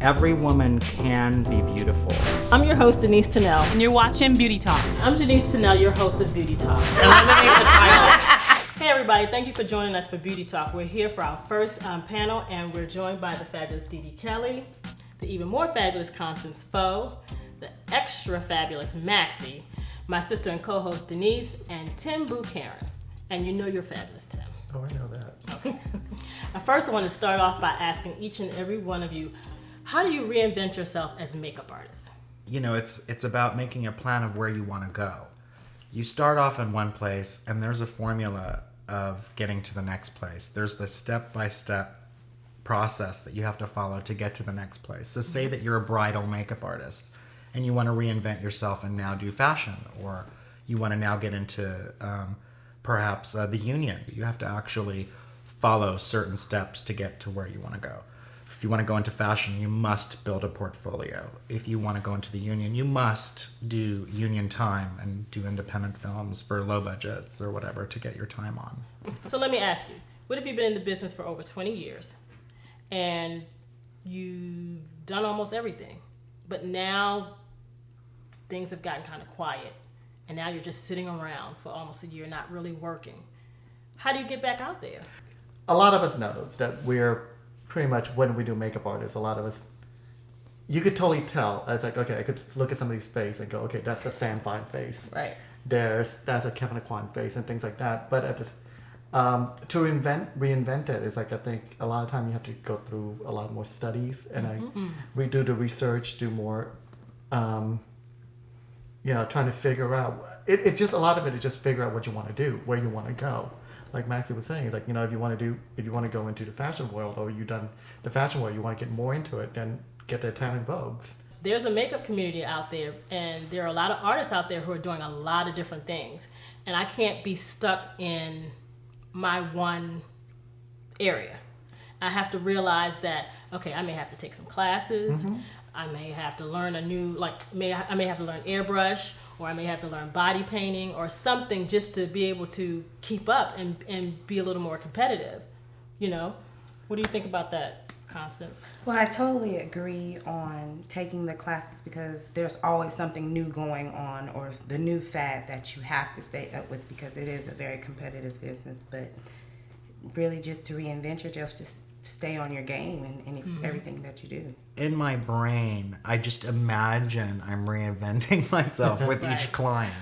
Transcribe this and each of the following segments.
Every woman can be beautiful. I'm your host, Denise Tunnell. And you're watching Beauty Talk. I'm Janice Tunnell, your host of Beauty Talk. And I'm the name of the title. Hey everybody, thank you for joining us for Beauty Talk. We're here for our first panel, and we're joined by the fabulous Dee Dee Kelly, the even more fabulous Constance Foe, the extra fabulous Maxi, my sister and co-host Denise, and Tym Bucharern. And you know you're fabulous, Tym. Oh, I know that. Okay. First, I want to start off by asking each and every one of you, how do you reinvent yourself as makeup artists? You know, it's about making a plan of where you want to go. You start off in one place, and there's a formula of getting to the next place. There's the step-by-step process that you have to follow to get to the next place. So say that you're a bridal makeup artist, and you want to reinvent yourself and now do fashion, or you want to now get into perhaps the union. You have to actually follow certain steps to get to where you want to go. If you want to go into fashion, you must build a portfolio. If you want to go into the union, you must do union time and do independent films for low budgets or whatever to get your time on. So let me ask you, what if you've been in the business for over 20 years and you've done almost everything, but now things have gotten kind of quiet and now you're just sitting around for almost a year, not really working? How do you get back out there? A lot of us knows that we're pretty much, when we do makeup artists, a lot of us, you could totally tell. It's like, okay, I could look at somebody's face and go, okay, that's a Sam Fine face. Right. That's a Kevin Aquan face and things like that. But at this, to reinvent it, it's like, I think a lot of time you have to go through a lot more studies and redo the research, do more, trying to figure out. It's just a lot of it is just figure out what you want to do, where you want to go. Like Maxi was saying, like, if you want to go into the fashion world, or you've done the fashion world, you want to get more into it, then get the Italian Vogues. There's a makeup community out there, and there are a lot of artists out there who are doing a lot of different things. And I can't be stuck in my one area. I have to realize that, okay, I may have to take some classes. I may have to learn I may have to learn airbrush, or I may have to learn body painting or something just to be able to keep up and be a little more competitive. What do you think about that, Constance? Well, I totally agree on taking the classes, because there's always something new going on, or the new fad that you have to stay up with, because it is a very competitive business. But really, just to reinvent yourself, just stay on your game in everything that you do. In my brain, I just imagine I'm reinventing myself with each client.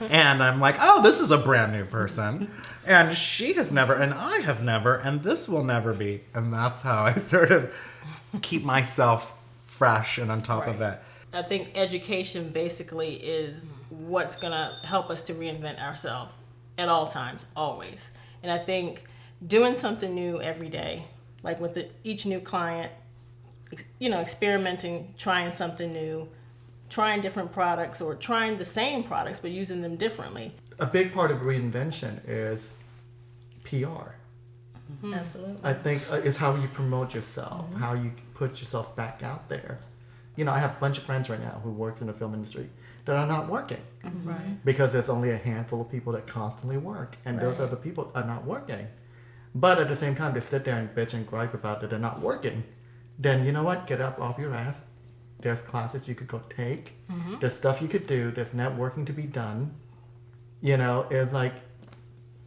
And I'm like, oh, this is a brand new person. And she has never, and I have never, and this will never be. And that's how I sort of keep myself fresh and on top of it. I think education basically is what's going to help us to reinvent ourselves at all times, always. And I think doing something new every day, like with each new client, experimenting, trying something new, trying different products, or trying the same products but using them differently. A big part of reinvention is PR. Absolutely. I think it's how you promote yourself, how you put yourself back out there. I have a bunch of friends right now who work in the film industry that are not working. Right. Because there's only a handful of people that constantly work, and those other people are not working. But at the same time, they sit there and bitch and gripe about that they're not working. Then you know what? Get up off your ass. There's classes you could go take. There's stuff you could do. There's networking to be done. It's like,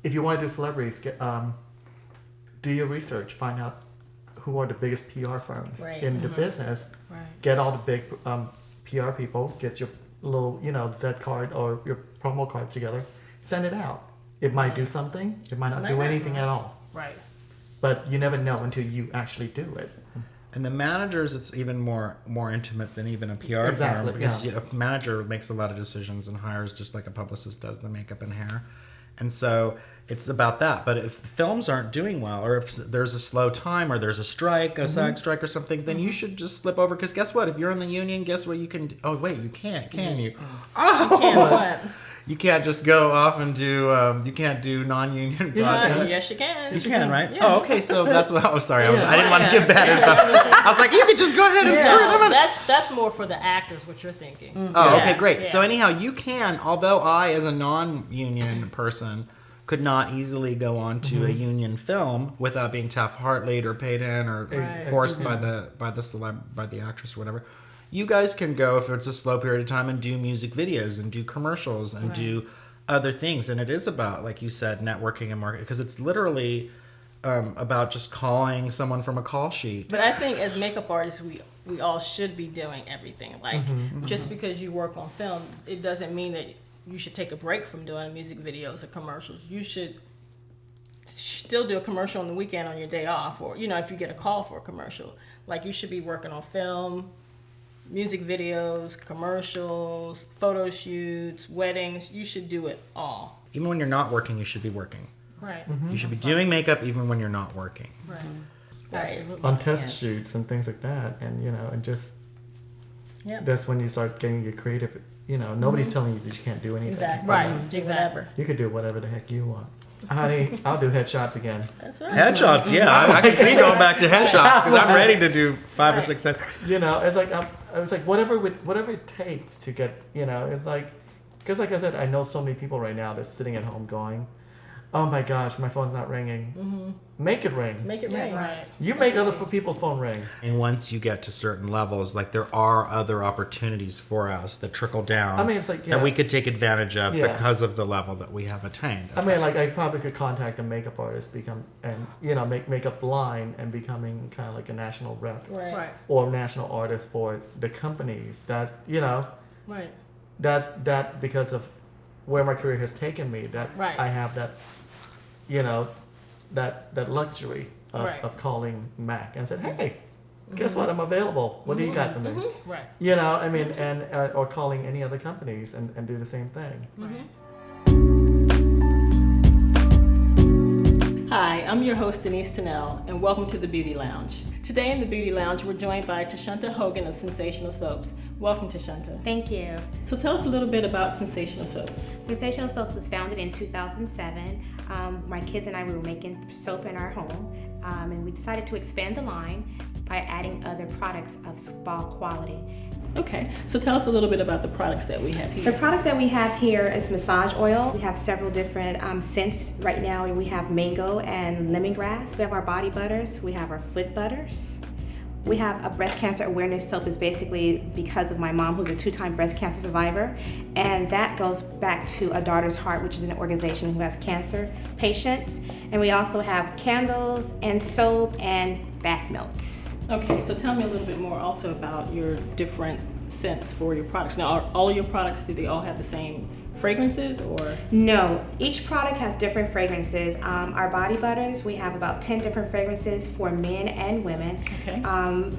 if you want to do celebrities, do your research. Find out who are the biggest PR firms in the business. Right. Get all the big PR people. Get your little, Z card or your promo card together. Send it out. It might do something. It might not do anything at all. Right. But you never know until you actually do it. And the managers, it's even more intimate than even a PR firm, because a manager makes a lot of decisions and hires just like a publicist does the makeup and hair. And so it's about that. But if films aren't doing well, or if there's a slow time, or there's a strike, a SAG strike or something, then you should just slip over. Because guess what? If you're in the union, guess what you can do? Oh, wait, you can't, can you? Oh! You can't what? You can't just go off and do, you can't do non-union projects. Yes, you can. You can, right? Yeah. Oh, okay, so that's what, sorry, I didn't want to give bad info. I was like, you could just go ahead and screw them in. That's more for the actors, what you're thinking. Oh, okay, great. Yeah. So anyhow, you can, although I, as a non-union person, could not easily go on to a union film without being Taft-Hartley'd or paid in or forced by the actress or whatever. You guys can go, if it's a slow period of time, and do music videos and do commercials and do other things. And it is about, like you said, networking and marketing, because it's literally about just calling someone from a call sheet. But I think as makeup artists, we all should be doing everything. Like, just because you work on film, it doesn't mean that you should take a break from doing music videos or commercials. You should still do a commercial on the weekend on your day off, or, you know, if you get a call for a commercial. Like, you should be working on film, music videos, commercials, photo shoots, weddings. You should do it all. Even when you're not working, you should be working. Right. You should be doing makeup even when you're not working. Right. Absolutely. On test shoots and things like that, and and just that's when you start getting your creative. Nobody's telling you that you can't do anything. Exactly. Right. Do whatever. You could do whatever the heck you want. Honey, I'll do headshots again. That's right. Headshots, yeah. I can see going back to headshots because I'm ready to do 5 or 6 headshots. It's like it's like whatever it takes to get. It's like, because like I said, I know so many people right now that's sitting at home going, "Oh my gosh, my phone's not ringing." Make it ring. Make it ring. Right. You make other people's phone ring. And once you get to certain levels, like there are other opportunities for us that trickle down. I mean, it's like that we could take advantage of Yeah. because of the level that we have attained. I mean, like I probably could contact a makeup artist, make makeup line and becoming kind of like a national rep Right. or national artist for the companies. That's Right. that because of where my career has taken me. That Right. I have that, that luxury of calling Mac and said, "Hey, guess what? I'm available. What do you got for me?" Right. I mean, and or calling any other companies and do the same thing. Hi, I'm your host, Denise Tunnell, and welcome to the Beauty Lounge. Today in the Beauty Lounge, we're joined by Tashunta Hogan of Sensational Soaps. Welcome, Tashunta. Thank you. So tell us a little bit about Sensational Soaps. Sensational Soaps was founded in 2007. My kids and I were making soap in our home, and we decided to expand the line by adding other products of spa quality. Okay, so tell us a little bit about the products that we have here. The products that we have here is massage oil. We have several different scents right now. We have mango and lemongrass. We have our body butters. We have our foot butters. We have a breast cancer awareness soap. Is basically because of my mom, who's a 2-time breast cancer survivor, and that goes back to A Daughter's Heart, which is an organization who has cancer patients. And we also have candles and soap and bath melts. Okay, so tell me a little bit more also about your different scents for your products. Now, are all of your products, do they all have the same fragrances or? No, each product has different fragrances. Our body butters, we have about 10 different fragrances for men and women. Okay.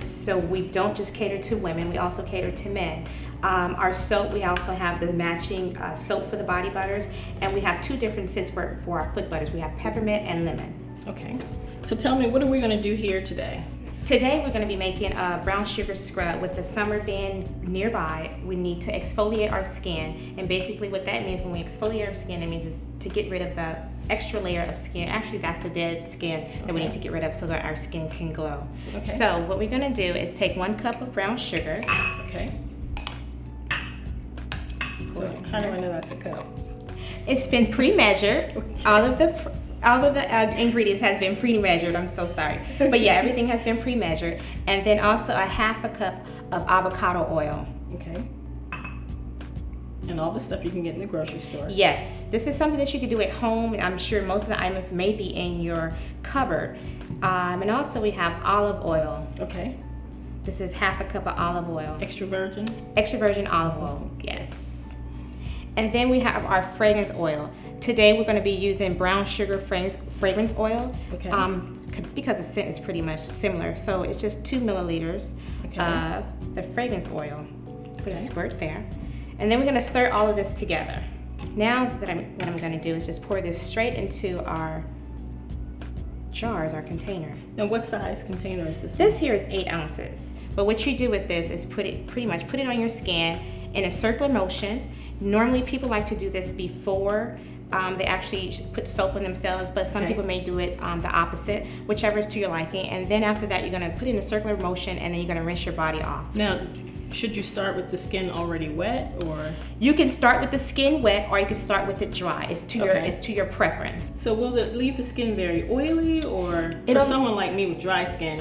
So we don't just cater to women, we also cater to men. Our soap, we also have the matching soap for the body butters, and we have 2 different scents for our foot butters. We have peppermint and lemon. Okay, so tell me, what are we gonna do here today? Today we're going to be making a brown sugar scrub. With the summer being nearby, we need to exfoliate our skin, and basically what that means when we exfoliate our skin, it means is to get rid of the extra layer of skin. Actually, that's the dead skin that we need to get rid of so that our skin can glow. Okay. So what we're going to do is take 1 cup of brown sugar. Okay. So how do I know that's a cup? It's been pre-measured. All of the ingredients has been pre-measured. I'm so sorry, but yeah, everything has been pre-measured. And then also a 1/2 cup of avocado oil. Okay. And all the stuff you can get in the grocery store. Yes, this is something that you could do at home, and I'm sure most of the items may be in your cupboard. And also we have olive oil. Okay. This is 1/2 cup of olive oil. Extra virgin? Extra virgin olive oil, yes. And then we have our fragrance oil. Today we're going to be using brown sugar fragrance oil. Okay. Because the scent is pretty much similar. So it's just 2 milliliters of the fragrance oil. Put a squirt there. And then we're going to stir all of this together. Now what I'm going to do is just pour this straight into our jars, our container. Now what size container is this? This here is 8 ounces. But what you do with this is put it on your skin in a circular motion. Normally people like to do this before they actually put soap on themselves, but some people may do it the opposite, whichever is to your liking. And then after that, you're gonna put it in a circular motion, and then you're gonna rinse your body off. Now, should you start with the skin already wet, or? You can start with the skin wet, or you can start with it dry. It's to Okay. your preference. So will it leave the skin very oily, or for It'll- someone like me with dry skin,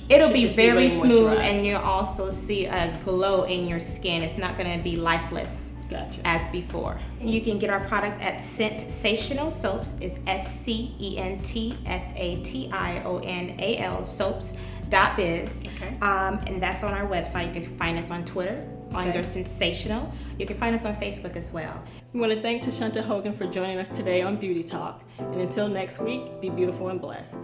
It'll should be just very really smooth, moisturized? and you'll also see a glow in your skin. It's not going to be lifeless Gotcha. as before. You can get our products at Scentsational Soaps. It's SCENTSATIONAL soaps.biz. Okay. And that's on our website. You can find us on Twitter under Sensational. You can find us on Facebook as well. We want to thank Tashunta Hogan for joining us today on Beauty Talk. And until next week, be beautiful and blessed.